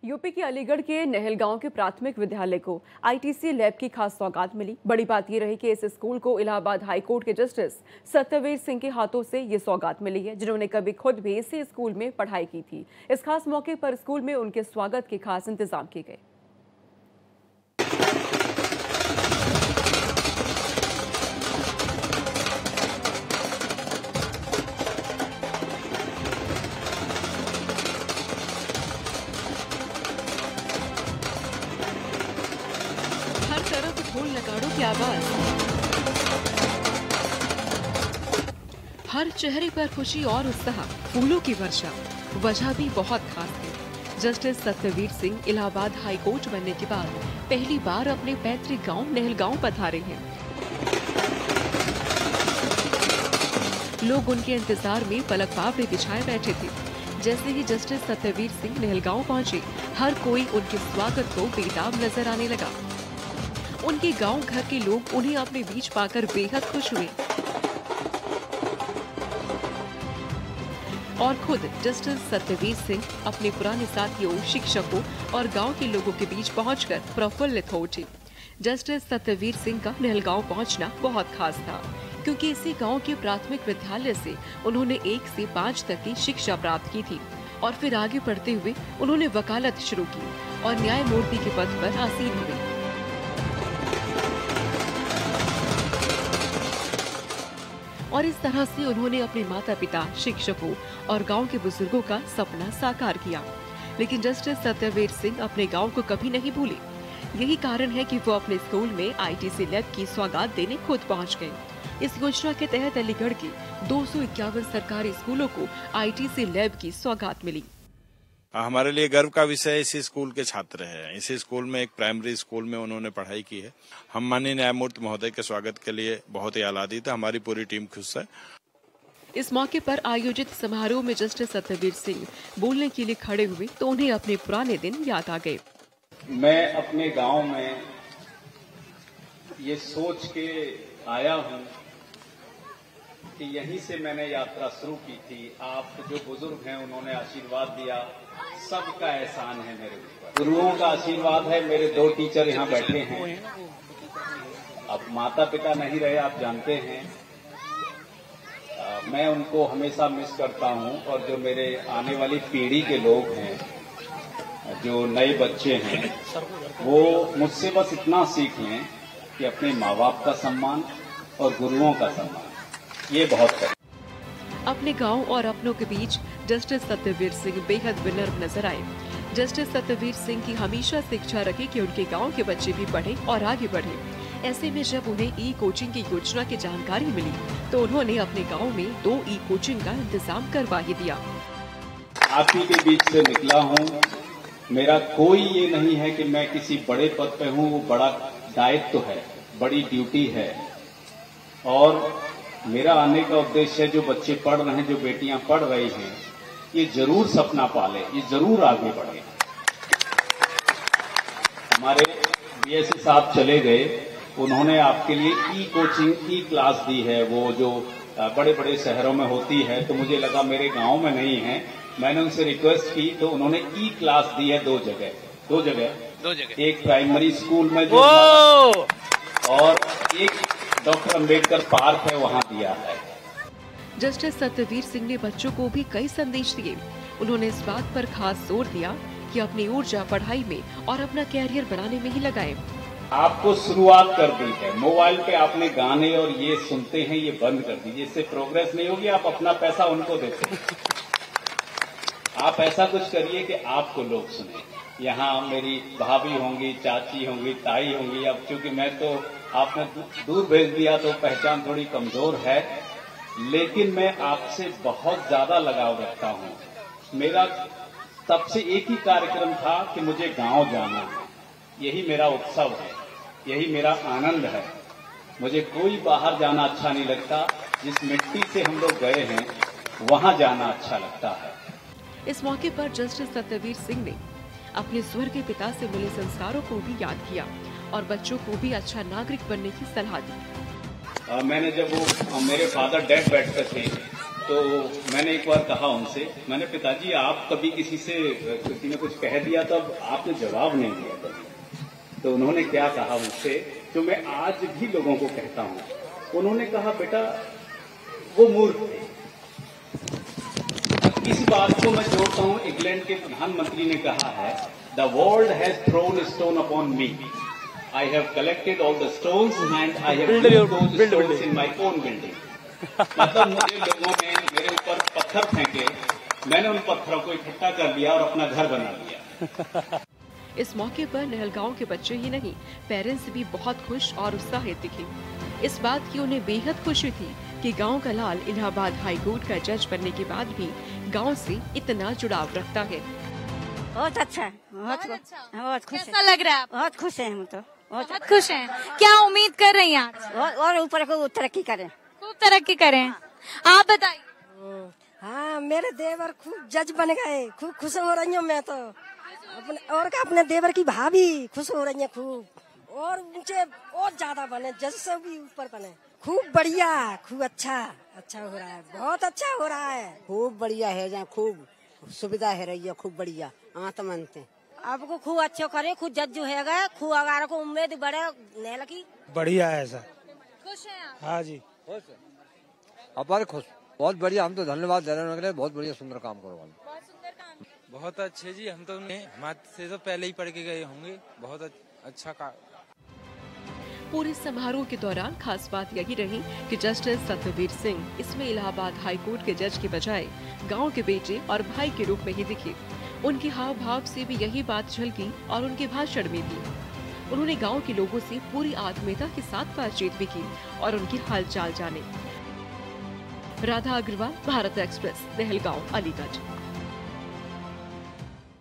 UP के अलीगढ़ के नहलगांव के प्राथमिक विद्यालय को आईटीसी लैब की खास सौगात मिली। बड़ी बात यह रही कि इस स्कूल को इलाहाबाद हाई कोर्ट के जस्टिस सत्यवीर सिंह के हाथों से ये सौगात मिली है, जिन्होंने कभी खुद भी इसी स्कूल में पढ़ाई की थी। इस खास मौके पर स्कूल में उनके स्वागत के खास इंतजाम किए गए। हर तरफ ढोल नगाड़ों की आवाज, हर चेहरे पर खुशी और उत्साह, फूलों की वर्षा। वजह भी बहुत खास है। Justice Satyavir Singh Allahabad high court बनने के बाद पहली बार अपने पैतृक गांव नहलगांव पधारे हैं। लोग उनके इंतजार में पलक पावड़े बिछाए बैठे थे। जैसे ही जस्टिस सत्यवीर सिंह नहलगांव पहुंचे, हर कोई उनके स्वागत को बेताब नजर आने लगा। उनके गांव घर के लोग उन्हें अपने बीच पाकर बेहद खुश हुए और खुद जस्टिस सत्यवीर सिंह अपने पुराने साथियों, शिक्षकों और गांव के लोगों के बीच पहुंचकर प्रफुल्लित हो उठे। जस्टिस सत्यवीर सिंह का नहलगांव पहुंचना बहुत खास था, क्योंकि इसी गांव के प्राथमिक विद्यालय से उन्होंने 1 से 5 तक की शिक्षा प्राप्त की थी और फिर आगे बढ़ते हुए उन्होंने वकालत शुरू की और न्यायमूर्ति के पद पर आसीन हुए। और इस तरह से उन्होंने अपने माता पिता, शिक्षकों और गांव के बुजुर्गों का सपना साकार किया। लेकिन जस्टिस सत्यवीर सिंह अपने गांव को कभी नहीं भूले। यही कारण है कि वो अपने स्कूल में आईटीसी लैब की सौगात देने खुद पहुंच गए। इस योजना के तहत अलीगढ़ के 251 सरकारी स्कूलों को आईटीसी लैब की सौगात मिली। हमारे लिए गर्व का विषय इसी स्कूल के छात्र हैं। इसी स्कूल में, एक प्राइमरी स्कूल में उन्होंने पढ़ाई की है। हम माननीय न्यायमूर्ति महोदय के स्वागत के लिए बहुत ही आह्लादित है। हमारी पूरी टीम खुश है। इस मौके पर आयोजित समारोह में जस्टिस सत्यवीर सिंह बोलने के लिए खड़े हुए तो उन्हें अपने पुराने दिन याद आ गए। मैं अपने गांव में ये सोच के आया हूं कि यहीं से मैंने यात्रा शुरू की थी। आप जो बुजुर्ग हैं उन्होंने आशीर्वाद दिया, सबका एहसान है मेरे ऊपर। गुरुओं का आशीर्वाद है। मेरे 2 टीचर यहाँ बैठे हैं। अब माता पिता नहीं रहे, आप जानते हैं। मैं उनको हमेशा मिस करता हूँ। और जो मेरे आने वाली पीढ़ी के लोग हैं, जो नए बच्चे हैं, वो मुझसे बस इतना सीख लें कि अपने माँ बाप का सम्मान और गुरुओं का सम्मान, ये बहुत है। अपने गांव और अपनों के बीच जस्टिस सत्यवीर सिंह बेहद विनम्र नजर आए। जस्टिस सत्यवीर सिंह की हमेशा से इच्छा रही कि उनके गांव के बच्चे भी पढ़ें और आगे बढ़ें। ऐसे में जब उन्हें ई कोचिंग की योजना की जानकारी मिली तो उन्होंने अपने गांव में 2 ई कोचिंग का इंतजाम करवा ही दिया। आप ही के बीच से निकला हूँ। मेरा कोई ये नहीं है कि मैं किसी बड़े पद पे हूँ। वो बड़ा दायित्व है, बड़ी ड्यूटी है। और मेरा आने का उद्देश्य है, जो बच्चे पढ़ रहे हैं, जो बेटियां पढ़ रही हैं, ये जरूर सपना पाले, ये जरूर आगे बढ़े। हमारे बीएससी साहब चले गए, उन्होंने आपके लिए ई कोचिंग, ई क्लास दी है, वो जो बड़े बड़े शहरों में होती है। तो मुझे लगा मेरे गांव में नहीं है। मैंने उनसे रिक्वेस्ट की तो उन्होंने ई क्लास दी है 2 जगह। एक प्राइमरी स्कूल में जो और एक डॉक्टर अंबेडकर पार्क है, वहाँ दिया है। जस्टिस सत्यवीर सिंह ने बच्चों को भी कई संदेश दिए। उन्होंने इस बात पर खास जोर दिया कि अपनी ऊर्जा पढ़ाई में और अपना कैरियर बनाने में ही लगाएं। आपको शुरुआत कर दी है। मोबाइल पे आपने गाने और ये सुनते हैं, ये बंद कर दीजिए। इससे प्रोग्रेस नहीं होगी। आप अपना पैसा उनको देते हैं। आप ऐसा कुछ करिए कि आपको लोग सुने। यहाँ मेरी भाभी होंगी, चाची होंगी, ताई होंगी। अब चूंकि मैं तो आपने दूर भेज दिया तो पहचान थोड़ी कमजोर है, लेकिन मैं आपसे बहुत ज्यादा लगाव रखता हूँ। मेरा तब से एक ही कार्यक्रम था कि मुझे गांव जाना है। यही मेरा उत्सव है, यही मेरा आनंद है। मुझे कोई बाहर जाना अच्छा नहीं लगता। जिस मिट्टी से हम लोग गए हैं, वहां जाना अच्छा लगता है। इस मौके पर जस्टिस सत्यवीर सिंह ने अपने स्वर्गीय पिता से मिले संस्कारों को भी याद किया और बच्चों को भी अच्छा नागरिक बनने की सलाह दी। मैंने जब वो मेरे फादर डेथ बेड पे थे तो मैंने एक बार कहा उनसे, मैंने पिताजी आप कभी किसी ने कुछ कह दिया तो अब आपने जवाब नहीं दिया कभी। तो उन्होंने क्या कहा मुझसे, जो मैं आज भी लोगों को कहता हूँ, उन्होंने कहा बेटा वो मूर्ख थे। इसी बात को मैं जोड़ता हूँ, इंग्लैंड के प्रधानमंत्री ने कहा है, the world has thrown stone upon me, I have collected all the stones and I have used those stones in my own building. मतलब मुझे लोगों ने मेरे ऊपर पत्थर फेंके, मैंने उन पत्थरों को इकट्ठा कर लिया और अपना घर बना लिया। इस मौके पर नहलगांव के बच्चे ही नहीं, पेरेंट्स भी बहुत खुश और उत्साहित दिखे। इस बात की उन्हें बेहद खुशी थी कि गांव का लाल इलाहाबाद हाई कोर्ट का जज बनने के बाद भी गांव से इतना जुड़ाव रखता है। बहुत अच्छा है, बहुत खुश कैसा लग रहा है? बहुत खुश है हम तो, बहुत खुश हैं। क्या उम्मीद कर रही हैं आज? और ऊपर को तरक्की करें, खूब तरक्की करें। आप बताइए। हाँ, मेरे देवर खूब जज बन गए, खूब खुश हो रही हूँ मैं तो। अपने देवर की भाभी खुश हो रही है खूब, और उनसे और ज्यादा बने, जज से भी ऊपर बने। खूब बढ़िया, खूब अच्छा हो रहा है, बहुत अच्छा हो रहा है, खूब बढ़िया है, जहाँ खूब सुविधा है रही है, खूब बढ़िया। हाँ तो मानते आपको खूब अच्छे करे, खूब जज जो है खूब अगार को उम्मीद बढ़े नहल की। बढ़िया है सर। खुश हैं आप? हाँ जी, खुश है, अपार खुश, बहुत बढ़िया। हम तो धन्यवाद देने के लिए, बहुत बढ़िया सुंदर काम करो। बहुत सुंदर काम। बहुत अच्छे जी, हम तो हमारे से तो पहले ही पढ़ के गए होंगे, बहुत अच्छा काम। पूरे समारोह के दौरान खास बात यही रही कि जस्टिस सत्यवीर सिंह इसमें इलाहाबाद हाई कोर्ट के जज के बजाय गांव के बेटे और भाई के रूप में ही दिखे। उनके हाव भाव से भी यही बात झलकी और उनके भाषण में भी। उन्होंने गांव के लोगों से पूरी आत्मीयता के साथ बातचीत भी की और उनकी हालचाल जाने। राधा अग्रवाल, भारत एक्सप्रेस, नहलगांव, अलीगढ़।